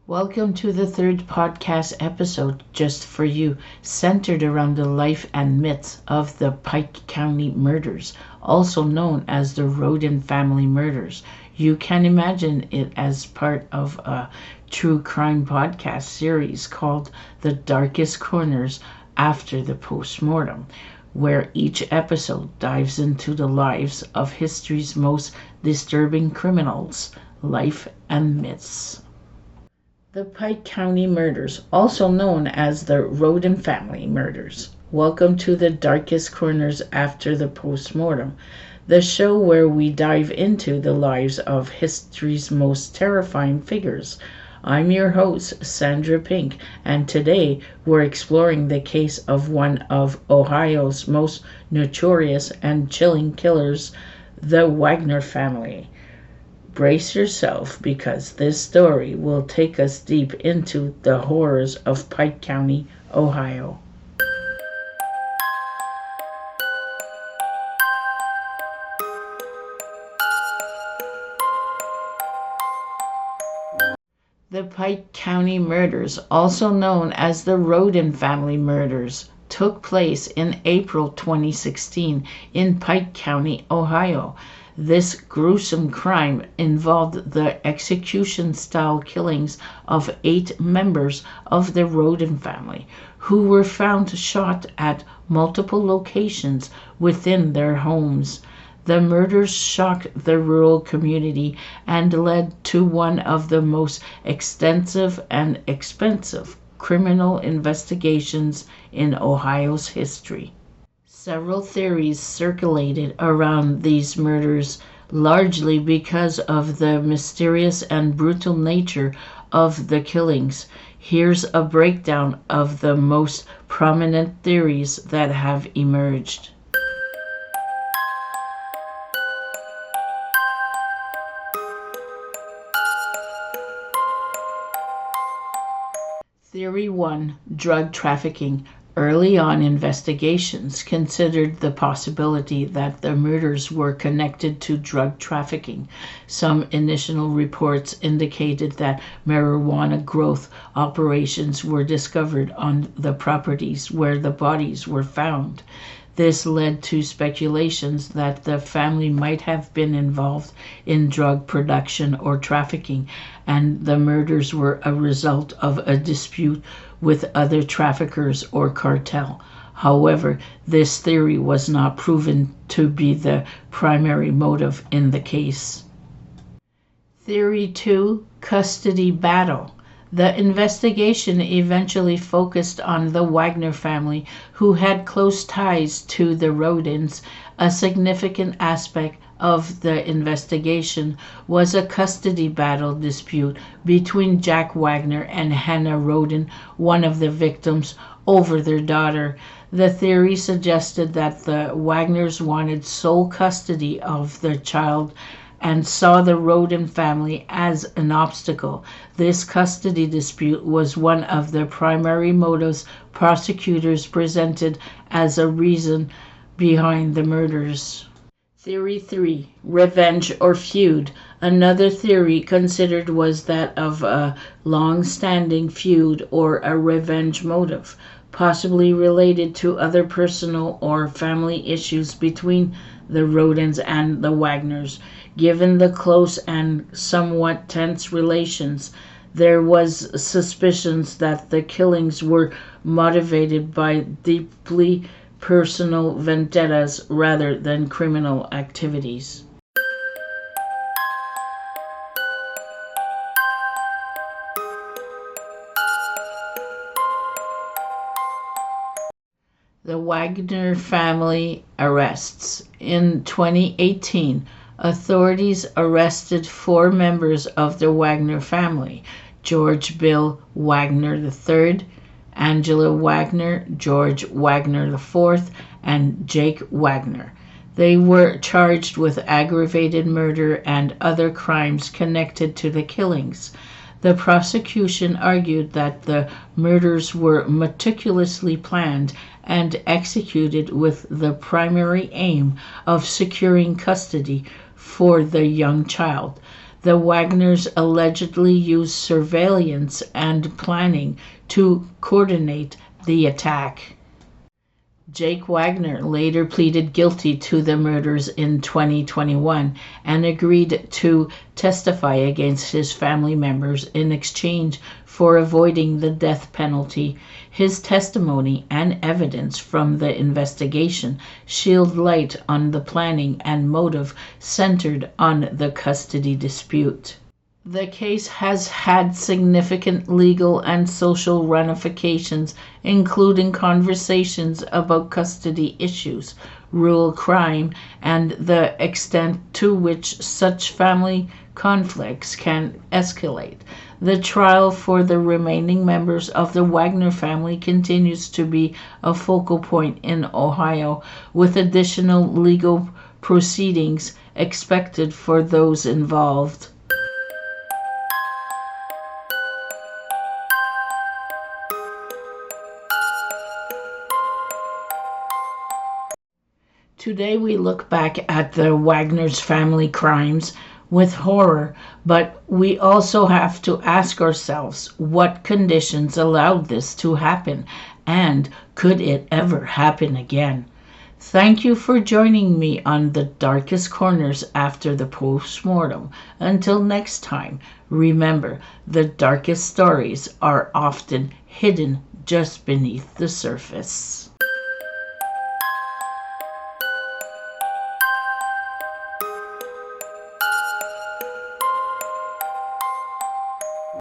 Welcome to the third podcast episode just for you, centered around the life and myths of the Pike County murders, also known as the Rodin family murders. You can imagine it as part of a true crime podcast series called The Darkest Corners After the Postmortem, where each episode dives into the lives of history's most disturbing criminals, life and myths. The Pike County murders, also known as the Rodin family murders. Welcome to the Darkest Corners After the Postmortem, the show where we dive into the lives of history's most terrifying figures. I'm your host, Sandra Pink, and today we're exploring the case of one of Ohio's most notorious and chilling killers, the Wagner family. Brace yourself because this story will take us deep into the horrors of Pike County, Ohio. The Pike County murders, also known as the Rodin family murders, took place in April 2016 in Pike County, Ohio. This gruesome crime involved the execution-style killings of 8 members of the Rodin family, who were found shot at multiple locations within their homes. The murders shocked the rural community and led to one of the most extensive and expensive criminal investigations in Ohio's history. Several theories circulated around these murders, largely because of the mysterious and brutal nature of the killings. Here's a breakdown of the most prominent theories that have emerged. Theory 1. Drug trafficking. Early on, investigations considered the possibility that the murders were connected to drug trafficking. Some initial reports indicated that marijuana growth operations were discovered on the properties where the bodies were found. This led to speculations that the family might have been involved in drug production or trafficking, and the murders were a result of a dispute with other traffickers or cartel. However, this theory was not proven to be the primary motive in the case. Theory 2. Custody battle. The investigation eventually focused on the Wagner family, who had close ties to the Rodins. A significant aspect of the investigation was a custody battle dispute between Jack Wagner and Hannah Rodin, one of the victims, over their daughter. The theory suggested that the Wagners wanted sole custody of their child and saw the Rodin family as an obstacle. This custody dispute was one of the primary motives prosecutors presented as a reason behind the murders. Theory 3. Revenge or feud. Another theory considered was that of a long-standing feud or a revenge motive, possibly related to other personal or family issues between the Rodins and the Wagners. Given the close and somewhat tense relations, there was suspicions that the killings were motivated by deeply personal vendettas rather than criminal activities. The Wagner family arrests. In 2018, authorities arrested 4 members of the Wagner family: George Bill Wagner III, Angela Wagner, George Wagner IV, and Jake Wagner. They were charged with aggravated murder and other crimes connected to the killings. The prosecution argued that the murders were meticulously planned and executed with the primary aim of securing custody for the young child. The Wagners allegedly used surveillance and planning to coordinate the attack. Jake Wagner later pleaded guilty to the murders in 2021 and agreed to testify against his family members in exchange for avoiding the death penalty. His testimony and evidence from the investigation shed light on the planning and motive centered on the custody dispute. The case has had significant legal and social ramifications, including conversations about custody issues, rural crime, and the extent to which such family conflicts can escalate. The trial for the remaining members of the Wagner family continues to be a focal point in Ohio, with additional legal proceedings expected for those involved. Today we look back at the Wagner's family crimes with horror, but we also have to ask ourselves what conditions allowed this to happen, and could it ever happen again? Thank you for joining me on the darkest corners after the postmortem. Until next time, remember, the darkest stories are often hidden just beneath the surface.